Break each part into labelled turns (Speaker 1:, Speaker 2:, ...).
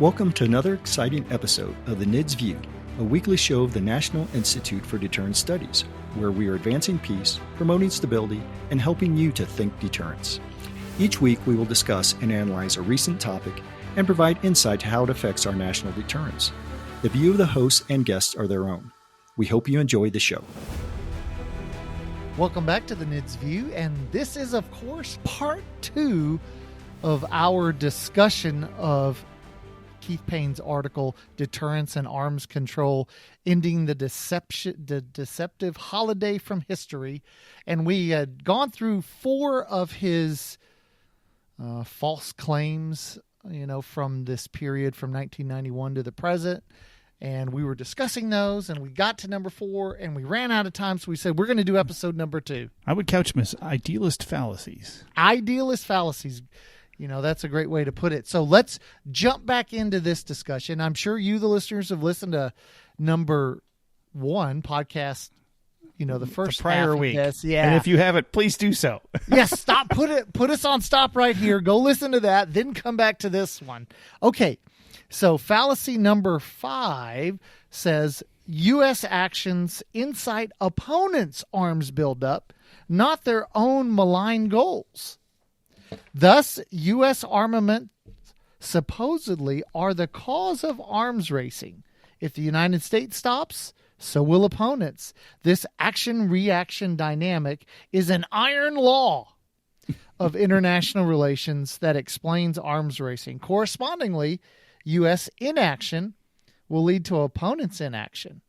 Speaker 1: Welcome to another exciting episode of the NIDS View, a weekly show of the National Institute for Deterrence Studies, where we are advancing peace, promoting stability, and helping you to think deterrence. Each week, we will discuss and analyze a recent topic and provide insight to how it affects our national deterrence. The view of the hosts and guests are their own. We hope you enjoy the show.
Speaker 2: Welcome back to the NIDS View, and this is, of course, part 2 of our discussion of Keith Payne's article, Deterrence and Arms Control, Ending the Deceptive Holiday from History. And we had gone through 4 of his false claims, from this period from 1991 to the present. And we were discussing those, and we got to number 4, and we ran out of time, so we said, we're going to do episode number 2.
Speaker 3: I would couch them as idealist fallacies.
Speaker 2: Idealist fallacies. That's a great way to put it. So let's jump back into this discussion. I'm sure you, the listeners, have listened to number 1 podcast, the first
Speaker 3: the prior
Speaker 2: half
Speaker 3: week.
Speaker 2: Of this. Yeah.
Speaker 3: And if you haven't, please do so.
Speaker 2: Yes, stop. Put us on stop right here. Go listen to that. Then come back to this one. Okay. So fallacy number 5 says U.S. actions incite opponents' arms buildup, not their own malign goals. Thus, U.S. armament supposedly are the cause of arms racing. If the United States stops, so will opponents. This action-reaction dynamic is an iron law of international relations that explains arms racing. Correspondingly, U.S. inaction will lead to opponents' inaction.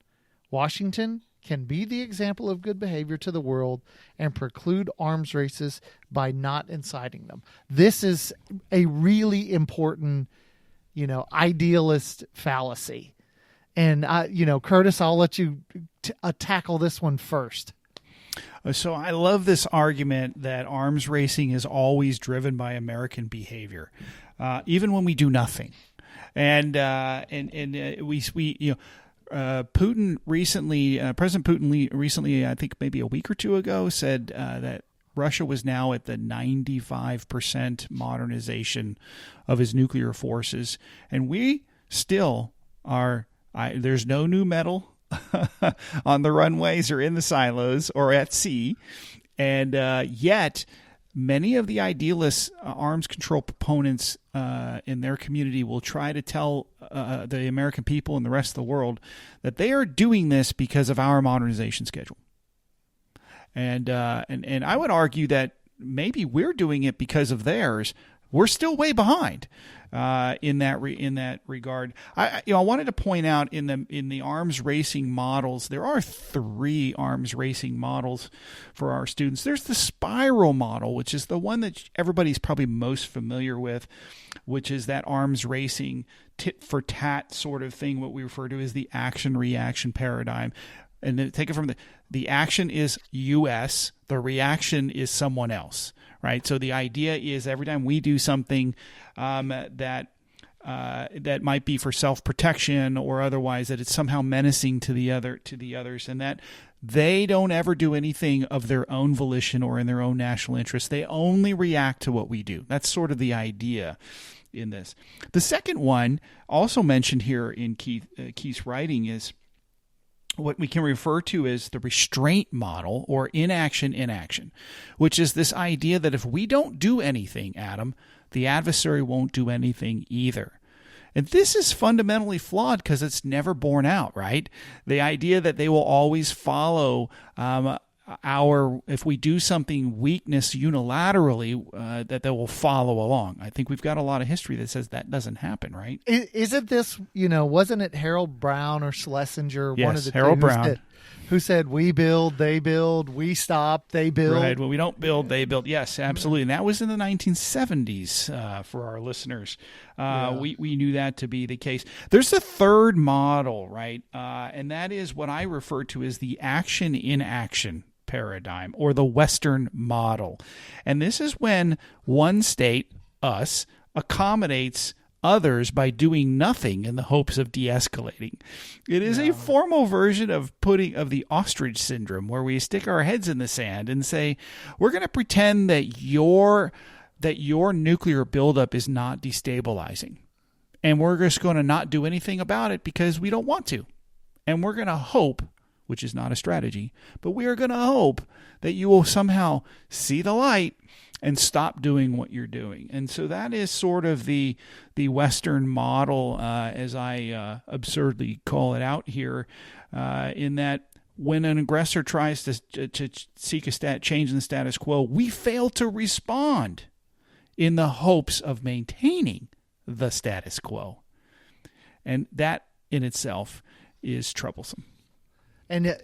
Speaker 2: Washington can be the example of good behavior to the world and preclude arms races by not inciting them. This is a really important, idealist fallacy. And, Curtis, I'll let you tackle this one first.
Speaker 3: So I love this argument that arms racing is always driven by American behavior, even when we do nothing. And Putin recently, President Putin recently, I think maybe a week or two ago, said that Russia was now at the 95% modernization of his nuclear forces, and we still are. There's no new metal on the runways or in the silos or at sea, and yet many of the idealist arms control proponents in their community will try to tell the American people and the rest of the world that they are doing this because of our modernization schedule. And I would argue that maybe we're doing it because of theirs. We're still way behind in that regard. I wanted to point out in the arms racing models, there are 3 arms racing models for our students. There's the spiral model, which is the one that everybody's probably most familiar with, which is that arms racing tit for tat sort of thing, what we refer to as the action-reaction paradigm. And then take it from the action is U.S., the reaction is someone else, right? So the idea is every time we do something that might be for self-protection or otherwise, that it's somehow menacing to the others, and that they don't ever do anything of their own volition or in their own national interest. They only react to what we do. That's sort of the idea in this. The second one, also mentioned here in Keith's writing, is what we can refer to as the restraint model or inaction, which is this idea that if we don't do anything, Adam, the adversary won't do anything either. And this is fundamentally flawed because it's never borne out, right? The idea that they will always follow if we do something weakness unilaterally, that they will follow along. I think we've got a lot of history that says that doesn't happen, right?
Speaker 2: Isn't this, wasn't it Harold Brown or Schlesinger?
Speaker 3: Yes,
Speaker 2: one of the
Speaker 3: Harold Brown.
Speaker 2: Who said, we build, they build, we stop, they build.
Speaker 3: Right, well, we don't build, they build. Yes, absolutely. And that was in the 1970s for our listeners. We knew that to be the case. There's a third model, right? And that is what I refer to as the action-in-action paradigm or the Western model. And this is when one state, us, accommodates others by doing nothing in the hopes of de-escalating. It is a formal version of the ostrich syndrome, where we stick our heads in the sand and say, we're going to pretend that your nuclear buildup is not destabilizing. and we're just going to not do anything about it because we don't want to. And we're going to hope, which is not a strategy, but we are going to hope that you will somehow see the light and stop doing what you're doing. And so that is sort of the Western model, as I absurdly call it out here, in that when an aggressor tries to seek a change in the status quo, we fail to respond in the hopes of maintaining the status quo. And that in itself is troublesome.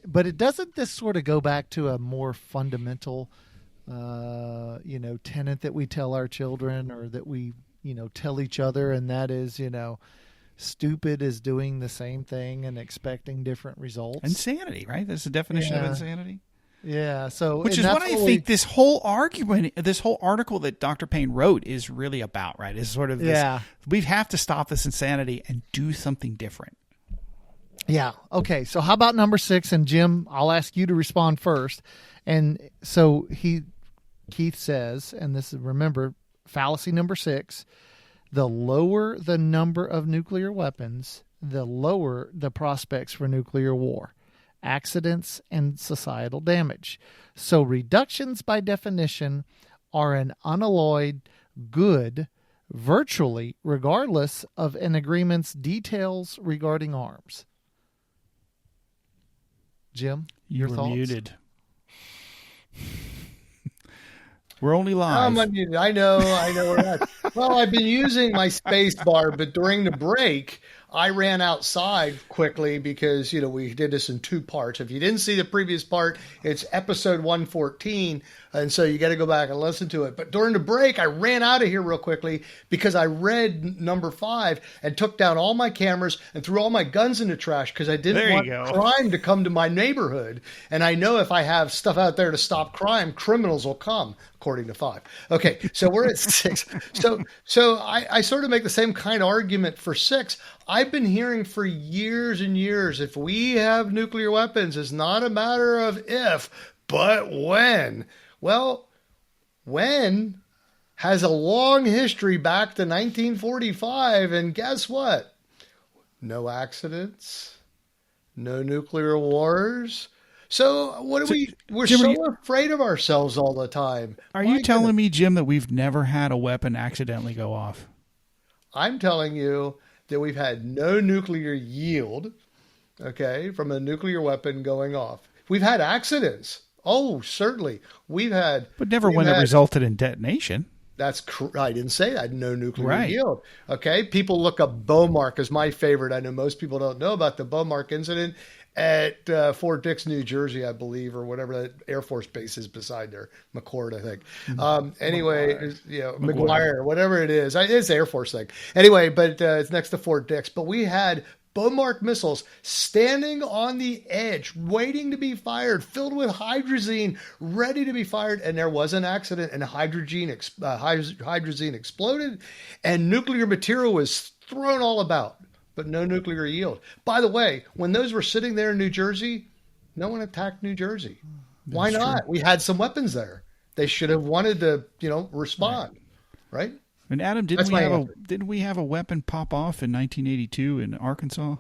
Speaker 2: But it doesn't this sort of go back to a more fundamental, tenet that we tell our children or that we, tell each other, and that is, stupid is doing the same thing and expecting different results.
Speaker 3: Insanity, right? That's the definition of insanity.
Speaker 2: Yeah. So,
Speaker 3: which is what I think this whole argument, this whole article that Dr. Payne wrote is really about, right? Is sort of this, we have to stop this insanity and do something different.
Speaker 2: Yeah. Okay. So how about number 6? And Jim, I'll ask you to respond first. And so Keith says, and this is, remember, fallacy number 6, the lower the number of nuclear weapons, the lower the prospects for nuclear war, accidents, and societal damage. So reductions by definition are an unalloyed good virtually regardless of an agreement's details regarding arms. Jim, your thoughts?
Speaker 3: Muted. We're only live.
Speaker 4: I'm unmuted. I know we're not. Well, I've been using my space bar, but during the break, I ran outside quickly because, we did this in 2 parts. If you didn't see the previous part, it's episode 114. And so you got to go back and listen to it. But during the break, I ran out of here real quickly because I read number 5 and took down all my cameras and threw all my guns in the trash because I didn't want crime to come to my neighborhood. And I know if I have stuff out there to stop crime, criminals will come, according to 5. Okay, so we're at 6. So I sort of make the same kind of argument for 6. I've been hearing for years and years, if we have nuclear weapons, it's not a matter of if, but when. Well, when has a long history back to 1945, and guess what? No accidents, no nuclear wars. So what do we're Jim, so afraid of ourselves all the time.
Speaker 3: Are you telling me, Jim, that we've never had a weapon accidentally go off?
Speaker 4: I'm telling you that we've had no nuclear yield, okay, from a nuclear weapon going off. We've had accidents. Oh, certainly.
Speaker 3: But never one that resulted in detonation.
Speaker 4: I didn't say that. No nuclear yield. Okay. People look up Beaumark as my favorite. I know most people don't know about the Beaumark incident at Fort Dix, New Jersey, I believe, or whatever that Air Force base is beside there. McCord, I think. McGuire, whatever it is. It's Air Force thing. Anyway, but it's next to Fort Dix. But we had Beaumark missiles standing on the edge, waiting to be fired, filled with hydrazine, ready to be fired. And there was an accident, and hydrazine exploded, and nuclear material was thrown all about, but no nuclear yield. By the way, when those were sitting there in New Jersey, no one attacked New Jersey. Why not? True. We had some weapons there. They should have wanted to, respond, right?
Speaker 3: And Adam, didn't we have a weapon pop off in 1982 in Arkansas?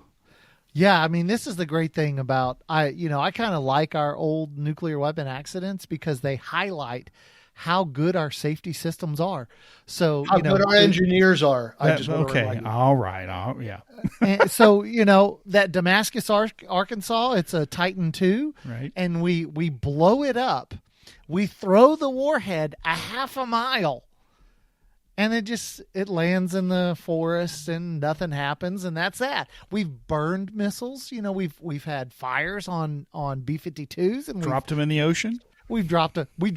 Speaker 2: Yeah, I mean, this is the great thing about I kind of like our old nuclear weapon accidents because they highlight how good our safety systems are. So
Speaker 4: how good our engineers are.
Speaker 3: All right. Yeah.
Speaker 2: And so that Damascus, Arkansas, it's a Titan II,
Speaker 3: right?
Speaker 2: And we blow it up. We throw the warhead a half a mile. And it lands in the forest and nothing happens, and that's that. We've burned missiles. We've had fires on B-52s and
Speaker 3: dropped them in the ocean.
Speaker 2: We've accidentally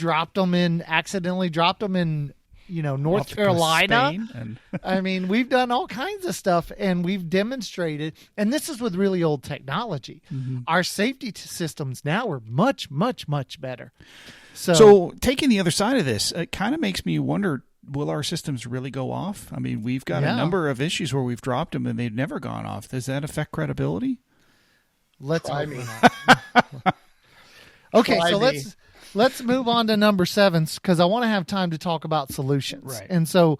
Speaker 2: dropped them in North Carolina. I mean, we've done all kinds of stuff, and we've demonstrated. And this is with really old technology. Mm-hmm. Our safety systems now are much, much, much better.
Speaker 3: So taking the other side of this, it kind of makes me wonder. Will our systems really go off? I mean, we've got a number of issues where we've dropped them and they've never gone off. Does that affect credibility?
Speaker 2: Let's hope not. Okay, so let's move on to number 7 because I want to have time to talk about solutions.
Speaker 3: Right.
Speaker 2: And so,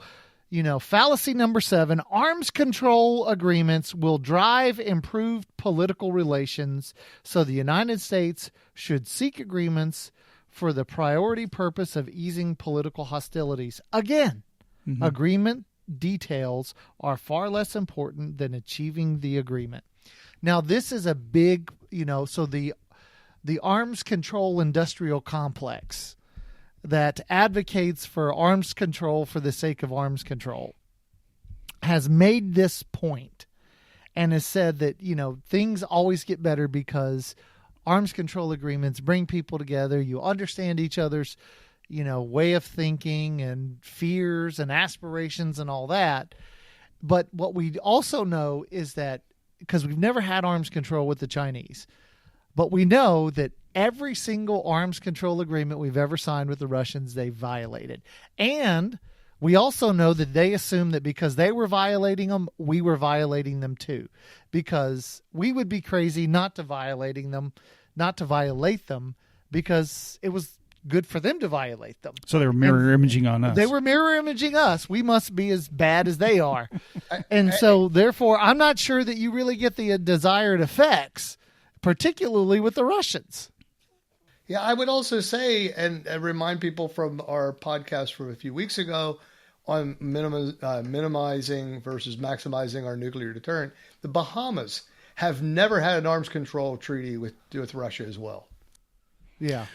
Speaker 2: fallacy number 7, arms control agreements will drive improved political relations, so the United States should seek agreements for the priority purpose of easing political hostilities. Again, agreement details are far less important than achieving the agreement. Now, this is a big, so the arms control industrial complex that advocates for arms control for the sake of arms control has made this point and has said that, things always get better because arms control agreements bring people together. You understand each other's, way of thinking and fears and aspirations and all that. But what we also know is that, because we've never had arms control with the Chinese, but we know that every single arms control agreement we've ever signed with the Russians, they violated. And we also know that they assume that because they were violating them, we were violating them too. Because we would be crazy not to violate them, because it was good for them to violate them.
Speaker 3: So they were mirror imaging on us.
Speaker 2: They were mirror imaging us. We must be as bad as they are. And so therefore, I'm not sure that you really get the desired effects, particularly with the Russians.
Speaker 4: Yeah, I would also say, and remind people from our podcast from a few weeks ago on minimizing versus maximizing our nuclear deterrent, the Bahamas have never had an arms control treaty with Russia as well.
Speaker 2: Yeah.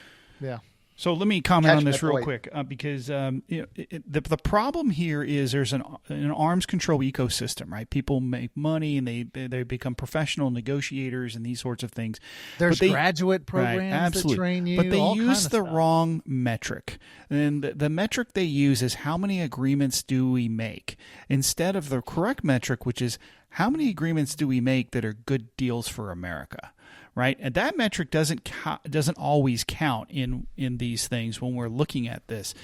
Speaker 3: So let me comment on this real quick, because the problem here is there's an arms control ecosystem, right? People make money and they become professional negotiators and these sorts of things.
Speaker 2: There's graduate programs that train you.
Speaker 3: But they use the wrong metric. And the metric they use is how many agreements do we make, instead of the correct metric, which is how many agreements do we make that are good deals for America. Right, and that metric doesn't always count in these things when we're looking at this,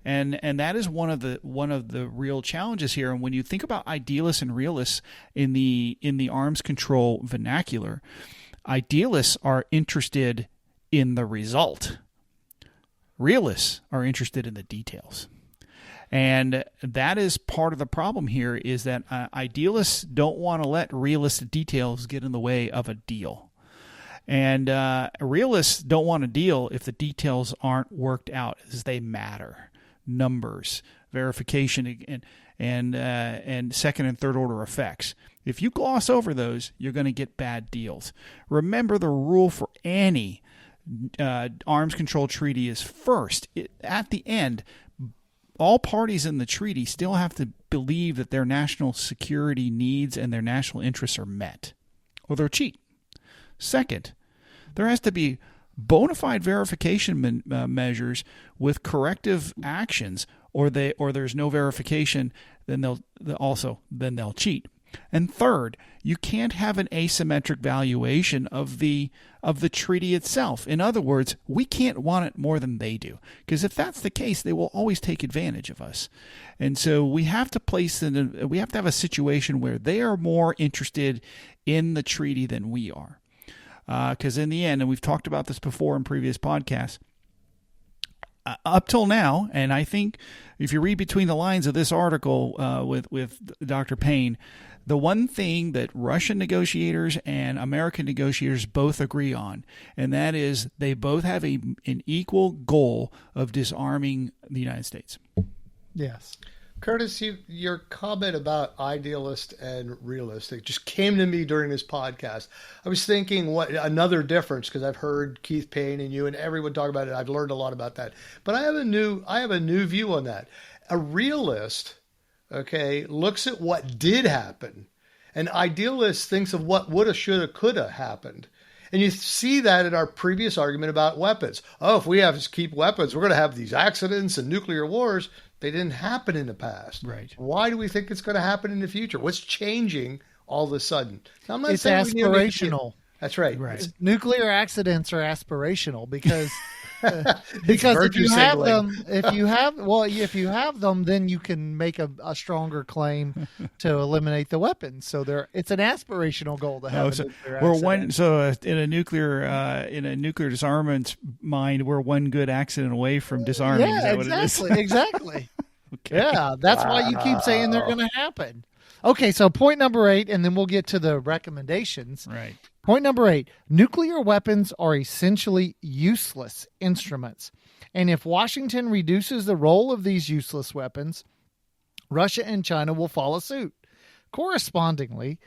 Speaker 3: and that is one of the real challenges here. And when you think about idealists and realists in the arms control vernacular, idealists are interested in the result. Realists are interested in the details. And that is part of the problem here, is that idealists don't want to let realistic details get in the way of a deal. And realists don't want a deal if the details aren't worked out as they matter. Numbers, verification, and second and third order effects. If you gloss over those, you're going to get bad deals. Remember, the rule for any arms control treaty is first, at the end, all parties in the treaty still have to believe that their national security needs and their national interests are met, or they'll cheat. Second, there has to be bona fide verification measures with corrective actions, or there's no verification. Then they'll cheat. And third, you can't have an asymmetric valuation of the treaty itself. In other words, we can't want it more than they do, because if that's the case, they will always take advantage of us. And so we have to have a situation where they are more interested in the treaty than we are. Because in the end, and we've talked about this before in previous podcasts, up till now, and I think if you read between the lines of this article with Dr. Payne, the one thing that Russian negotiators and American negotiators both agree on, and that is they both have an equal goal of disarming the United States.
Speaker 2: Yes.
Speaker 4: Curtis, your comment about idealist and realistic just came to me during this podcast. I was thinking what another difference, because I've heard Keith Payne and you and everyone talk about it. I've learned a lot about that, but I have a new view on that. A realist, looks at what did happen. An idealist thinks of what woulda, shoulda, coulda happened. And you see that in our previous argument about weapons. Oh, if we have to keep weapons, we're going to have these accidents and nuclear wars. They didn't happen in the past.
Speaker 3: Right.
Speaker 4: Why do we think it's going to happen in the future? What's changing all of a sudden? Now, I'm not
Speaker 2: it's
Speaker 4: saying
Speaker 2: aspirational.
Speaker 4: That's right.
Speaker 2: Nuclear accidents are aspirational because if you have them, then you can make a stronger claim to eliminate the weapons. So it's an aspirational goal to have.
Speaker 3: In a nuclear disarmament mind, we're one good accident away from disarming.
Speaker 2: Yeah, exactly. Yeah, that's why you keep saying they're going to happen. Okay, so point number 8, and then we'll get to the recommendations.
Speaker 3: Right.
Speaker 2: Point number 8, nuclear weapons are essentially useless instruments. And if Washington reduces the role of these useless weapons, Russia and China will follow suit. Correspondingly,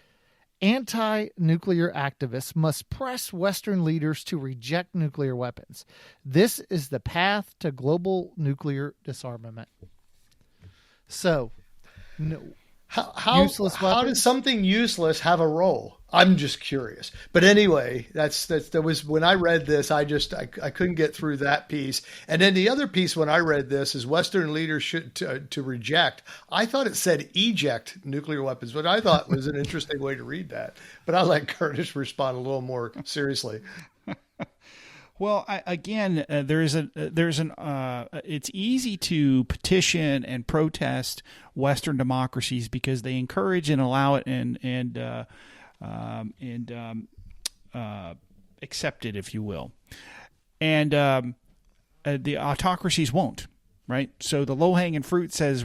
Speaker 2: anti-nuclear activists must press Western leaders to reject nuclear weapons. This is the path to global nuclear disarmament. So,
Speaker 4: how does something useless have a role? I'm just curious. But anyway, that was when I read this, I couldn't get through that piece. And then the other piece when I read this is Western leaders should to reject. I thought it said eject nuclear weapons, but I thought was an interesting way to read that. But I'll let Curtis respond a little more seriously.
Speaker 3: Well, it's easy to petition and protest Western democracies because they encourage and allow it and accept it, if you will. And the autocracies won't, right? So the low-hanging fruit says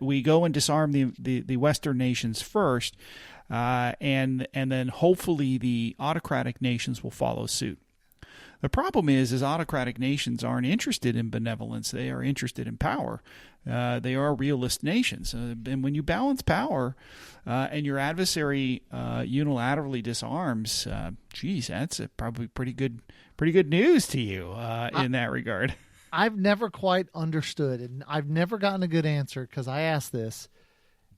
Speaker 3: we go and disarm the Western nations first, and then hopefully the autocratic nations will follow suit. The problem is autocratic nations aren't interested in benevolence. They are interested in power. They are realist nations. And when you balance power and your adversary unilaterally disarms, that's probably pretty good news to you in that regard.
Speaker 2: I've never quite understood, and I've never gotten a good answer because I asked this,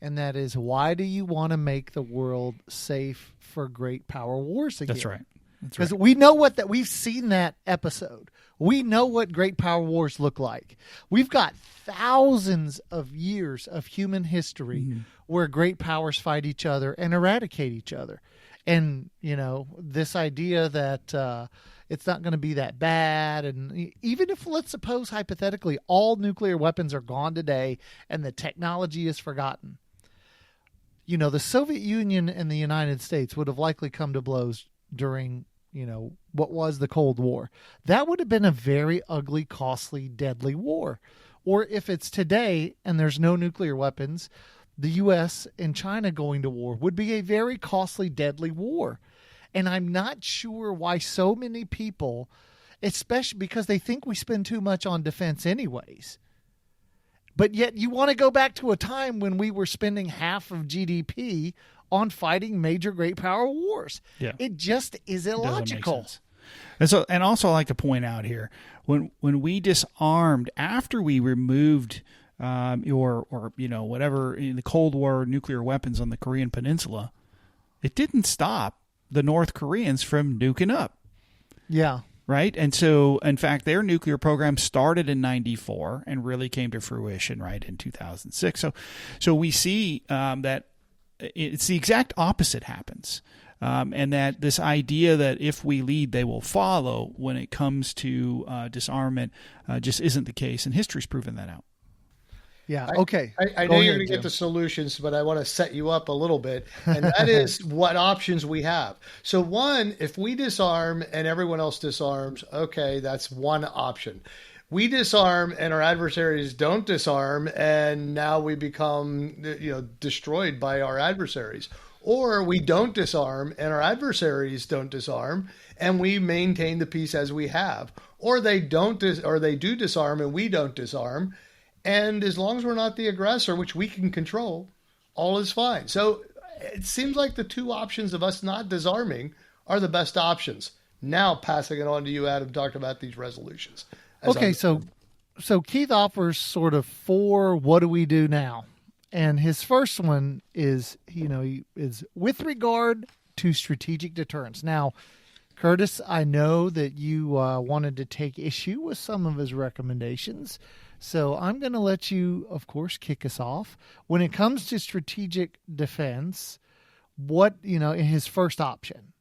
Speaker 2: and that is, why do you want to make the world safe for great power wars again?
Speaker 3: That's right.
Speaker 2: Because we know we've seen that episode. We know what great power wars look like. We've got thousands of years of human history where great powers fight each other and eradicate each other. And, this idea that it's not going to be that bad. And even if, let's suppose hypothetically, all nuclear weapons are gone today and the technology is forgotten. The Soviet Union and the United States would have likely come to blows during, what was the Cold War. That would have been a very ugly, costly, deadly war. Or if it's today and there's no nuclear weapons, the U.S. and China going to war would be a very costly, deadly war. And I'm not sure why so many people, especially because they think we spend too much on defense anyways. But yet you want to go back to a time when we were spending half of GDP on fighting major great power wars. Yeah. It just is illogical.
Speaker 3: And also I like to point out here, when we disarmed after we removed whatever in the Cold War nuclear weapons on the Korean Peninsula, it didn't stop the North Koreans from nuking up.
Speaker 2: Yeah.
Speaker 3: Right? And so, in fact, their nuclear program started in 1994 and really came to fruition right in 2006. So we see that it's the exact opposite happens. And that this idea that if we lead, they will follow when it comes to disarmament just isn't the case. And history's proven that out.
Speaker 2: Yeah. Okay.
Speaker 4: I know you're going to get the solutions, but I want to set you up a little bit. And that is what options we have. So one, if we disarm and everyone else disarms, okay, that's one option. We disarm and our adversaries don't disarm, and now we become, destroyed by our adversaries. Or we don't disarm and our adversaries don't disarm, and we maintain the peace as we have. Or they do disarm and we don't disarm. And as long as we're not the aggressor, which we can control, all is fine. So it seems like the two options of us not disarming are the best options. Now passing it on to you, Adam, talk about these resolutions.
Speaker 2: Okay, so Keith offers sort of 4 what do we do now? And his first one is, is with regard to strategic deterrence. Now, Curtis, I know that you wanted to take issue with some of his recommendations. So I'm going to let you, of course, kick us off. When it comes to strategic defense, what, in his first option,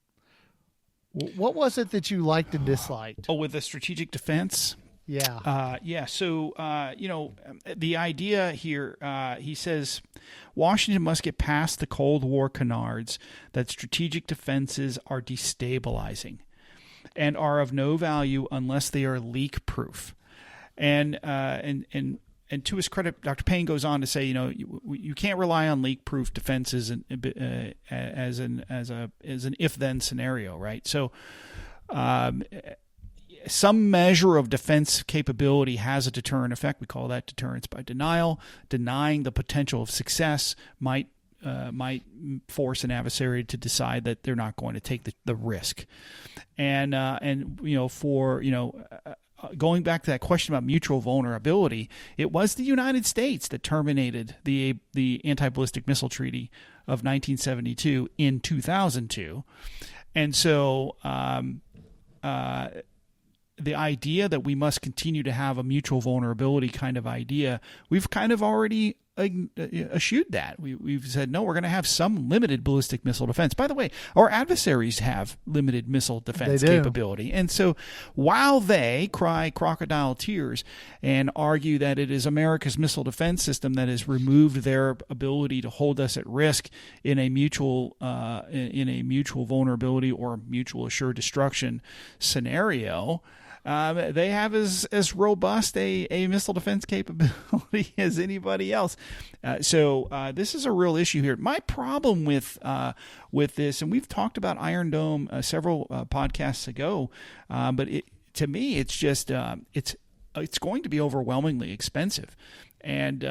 Speaker 2: what was it that you liked and disliked?
Speaker 3: Oh, with the strategic defense?
Speaker 2: Yeah.
Speaker 3: So, the idea here, he says, Washington must get past the Cold War canards that strategic defenses are destabilizing and are of no value unless they are leak-proof. And and to his credit, Dr. Payne goes on to say, you can't rely on leak-proof defenses as an if-then scenario, right? So, some measure of defense capability has a deterrent effect. We call that deterrence by denial. Denying the potential of success might force an adversary to decide that they're not going to take the risk. And going back to that question about mutual vulnerability, it was the United States that terminated the Anti-Ballistic Missile Treaty of 1972 in 2002. And so the idea that we must continue to have a mutual vulnerability kind of idea, we've kind of already eschewed that. We've said, no, we're going to have some limited ballistic missile defense. By the way, our adversaries have limited missile defense capability. And so while they cry crocodile tears and argue that it is America's missile defense system that has removed their ability to hold us at risk in a mutual vulnerability or mutual assured destruction scenario, they have as robust a missile defense capability as anybody else. So this is a real issue here. My problem with this, and we've talked about Iron Dome several podcasts ago, but to me, it's just it's going to be overwhelmingly expensive, and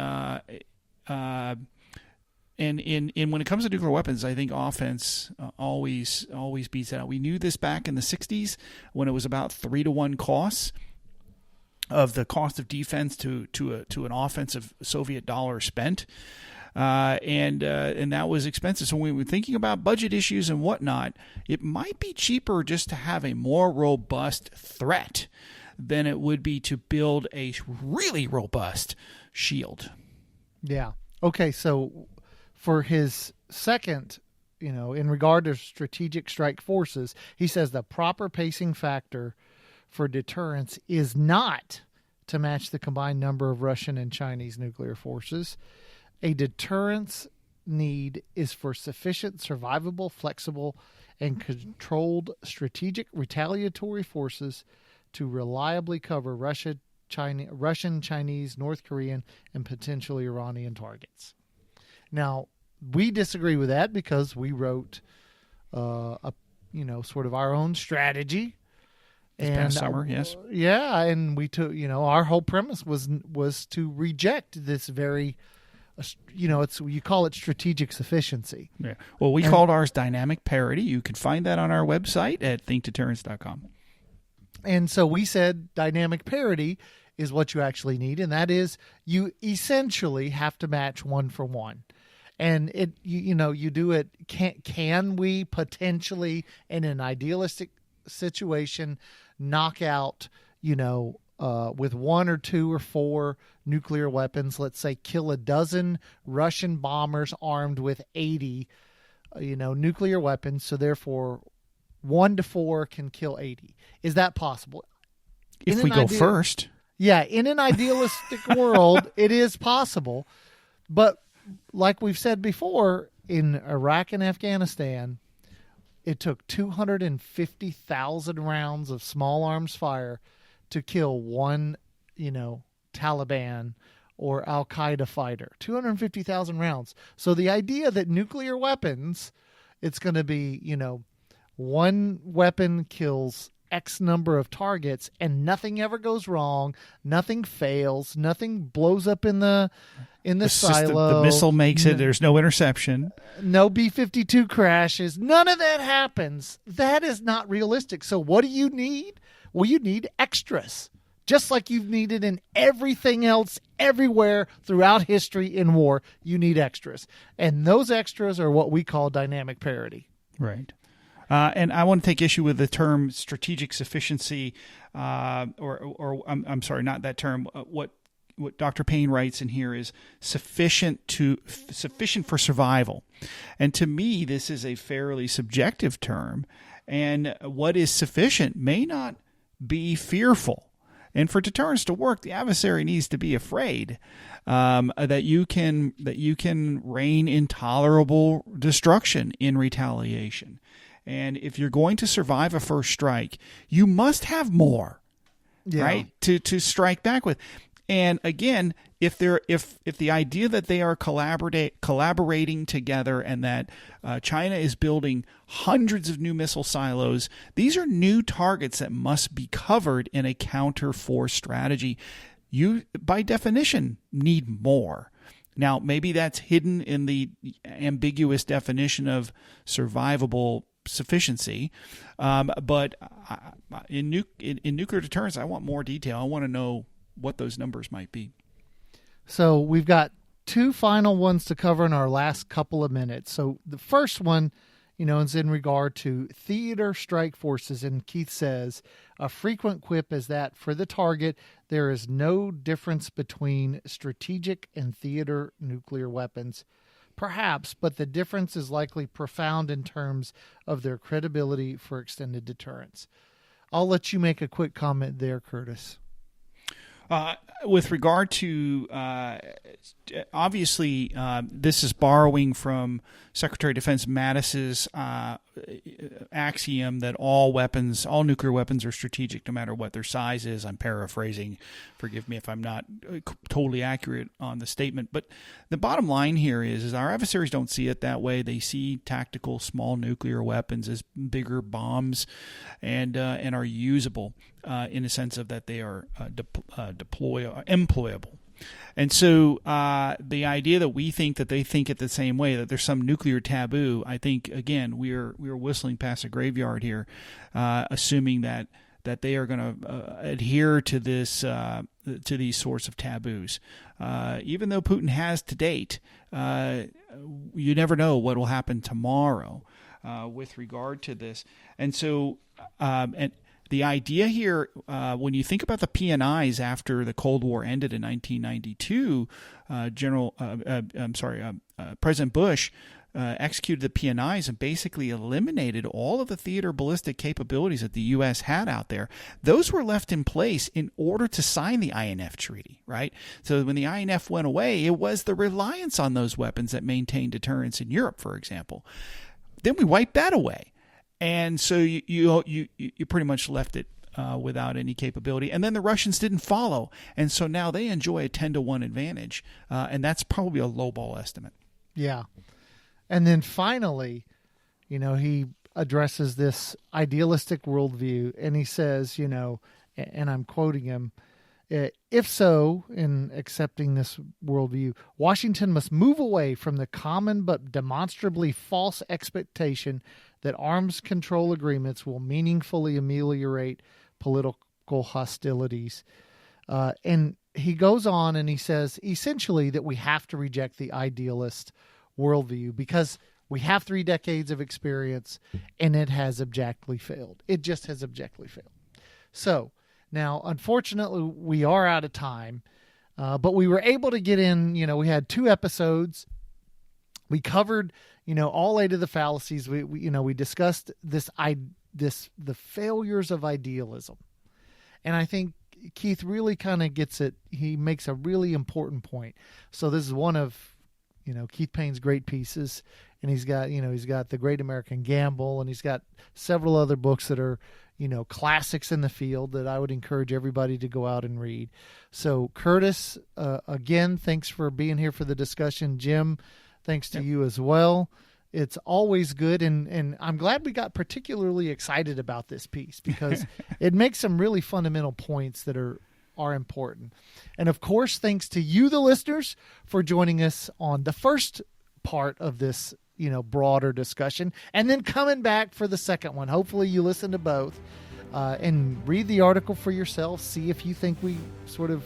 Speaker 3: when it comes to nuclear weapons, I think offense always beats out. We knew this back in the 60s when it was about 3-to-1 costs of the cost of defense to an offensive Soviet dollar spent, and that was expensive. So when we're thinking about budget issues and whatnot, it might be cheaper just to have a more robust threat than it would be to build a really robust shield.
Speaker 2: Yeah. Okay. So for his second, in regard to strategic strike forces, he says the proper pacing factor for deterrence is not to match the combined number of Russian and Chinese nuclear forces. A deterrence need is for sufficient survivable, flexible, and controlled strategic retaliatory forces to reliably cover Russian, Chinese, North Korean, and potentially Iranian targets. Now, we disagree with that because we wrote, sort of our own strategy.
Speaker 3: This past summer, yes.
Speaker 2: Yeah, and we took, our whole premise was to reject this very, you call it strategic sufficiency.
Speaker 3: Yeah. Well, we called ours dynamic parity. You can find that on our website at thinkdeterrence.com.
Speaker 2: And so we said dynamic parity is what you actually need, and that is you essentially have to match 1 for 1. And you do it. Can we potentially, in an idealistic situation, knock out, with 1 or 2 or 4 nuclear weapons? Let's say kill a dozen Russian bombers armed with 80, nuclear weapons. So therefore, 1 to 4 can kill 80. Is that possible?
Speaker 3: If we go first.
Speaker 2: Yeah, in an idealistic world, it is possible, but like we've said before, in Iraq and Afghanistan, it took 250,000 rounds of small arms fire to kill one, Taliban or Al-Qaeda fighter. 250,000 rounds. So the idea that nuclear weapons, it's going to be, one weapon kills X number of targets and nothing ever goes wrong, nothing fails, nothing blows up in the silo.
Speaker 3: The missile makes it, there's no interception.
Speaker 2: No B-52 crashes. None of that happens. That is not realistic. So what do you need? Well, you need extras. Just like you've needed in everything else, everywhere throughout history in war, you need extras. And those extras are what we call dynamic parity.
Speaker 3: Right. And I want to take issue with the term strategic sufficiency, or I'm sorry, not that term. What Dr. Payne writes in here is sufficient for survival. And to me, this is a fairly subjective term. And what is sufficient may not be fearful. And for deterrence to work, the adversary needs to be afraid that you can rain intolerable destruction in retaliation. And if you're going to survive a first strike, you must have more, right, to strike back with. And again, if the idea that they are collaborating together and that China is building hundreds of new missile silos, these are new targets that must be covered in a counter-force strategy. You, by definition, need more. Now, maybe that's hidden in the ambiguous definition of survivable sufficiency, but in nuclear deterrence, I want more detail. I want to know what those numbers might be.
Speaker 2: So we've got two final ones to cover in our last couple of minutes. So the first one, is in regard to theater strike forces. And Keith says, a frequent quip is that for the target, there is no difference between strategic and theater nuclear weapons. Perhaps, but the difference is likely profound in terms of their credibility for extended deterrence. I'll let you make a quick comment there, Curtis.
Speaker 3: With regard to, obviously, this is borrowing from Secretary of Defense Mattis's axiom that all nuclear weapons are strategic no matter what their size is. I'm paraphrasing. Forgive me if I'm not totally accurate on the statement. But the bottom line here is our adversaries don't see it that way. They see tactical small nuclear weapons as bigger bombs and are usable in a sense of that they are employable. And so the idea that we think that they think it the same way, that there's some nuclear taboo, I think, again, we are whistling past a graveyard here, assuming that they are going to adhere to this to these sorts of taboos. Even though Putin has to date, you never know what will happen tomorrow with regard to this. And so and the idea here, when you think about the PNIs after the Cold War ended in 1992, President Bush executed the PNIs and basically eliminated all of the theater ballistic capabilities that the U.S. had out there. Those were left in place in order to sign the INF treaty, right? So when the INF went away, it was the reliance on those weapons that maintained deterrence in Europe, for example. Then we wiped that away. And so you pretty much left it without any capability. And then the Russians didn't follow. And so now they enjoy a 10-1 advantage. And that's probably a lowball estimate.
Speaker 2: Yeah. And then finally, he addresses this idealistic worldview. And he says, and I'm quoting him, if so, in accepting this worldview, Washington must move away from the common but demonstrably false expectation that arms control agreements will meaningfully ameliorate political hostilities. And he goes on and he says, essentially, that we have to reject the idealist worldview because we have 3 decades of experience and it has objectively failed. It just has objectively failed. So now, unfortunately, we are out of time, but we were able to get in, we had 2 episodes. We covered, all 8 of the fallacies. We discussed the failures of idealism. And I think Keith really kind of gets it. He makes a really important point. So this is one of, Keith Payne's great pieces. And he's got The Great American Gamble, and he's got several other books that are, classics in the field that I would encourage everybody to go out and read. So Curtis, again, thanks for being here for the discussion. Jim, thanks to you as well. It's always good, and I'm glad we got particularly excited about this piece because it makes some really fundamental points that are important. And of course, thanks to you, the listeners, for joining us on the first part of this broader discussion, and then coming back for the second one. Hopefully you listen to both and read the article for yourself, see if you think we sort of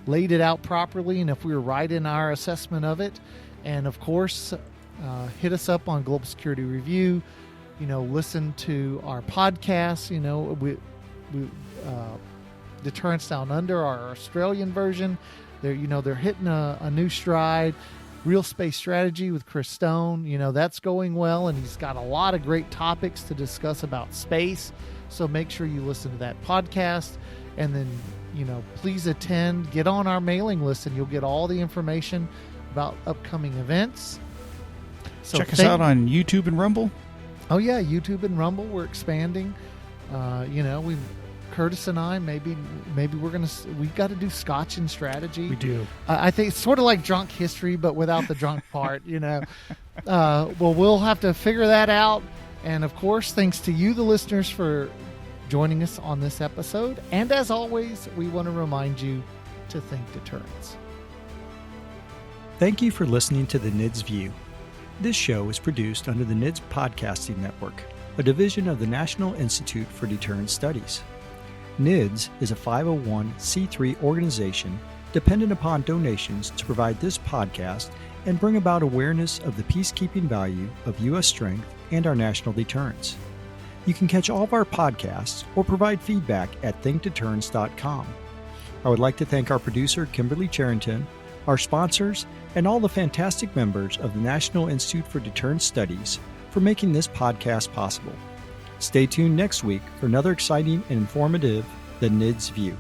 Speaker 2: laid it out properly and if we were right in our assessment of it. And of course, hit us up on Global Security Review, listen to our podcast, we Deterrence Down Under, our Australian version. They're hitting a new stride. Real Space Strategy with Chris Stone, that's going well, and he's got a lot of great topics to discuss about space. So make sure you listen to that podcast, and then, please attend, get on our mailing list, and you'll get all the information about upcoming events. So
Speaker 3: check us out on YouTube and Rumble.
Speaker 2: Oh yeah, YouTube and Rumble. We're expanding. Curtis and I, maybe we got to do Scotch and strategy.
Speaker 3: We do.
Speaker 2: I think it's sort of like drunk history, but without the drunk part. Well, we'll have to figure that out. And of course, thanks to you, the listeners, for joining us on this episode. And as always, we want to remind you to think deterrence.
Speaker 1: Thank you for listening to the NIDS View. This show is produced under the NIDS Podcasting Network, a division of the National Institute for Deterrence Studies. NIDS is a 501c3 organization dependent upon donations to provide this podcast and bring about awareness of the peacekeeping value of U.S. strength and our national deterrence. You can catch all of our podcasts or provide feedback at thinkdeterrence.com. I would like to thank our producer, Kimberly Charrington, our sponsors, and all the fantastic members of the National Institute for Deterrence Studies for making this podcast possible. Stay tuned next week for another exciting and informative The NIDS View.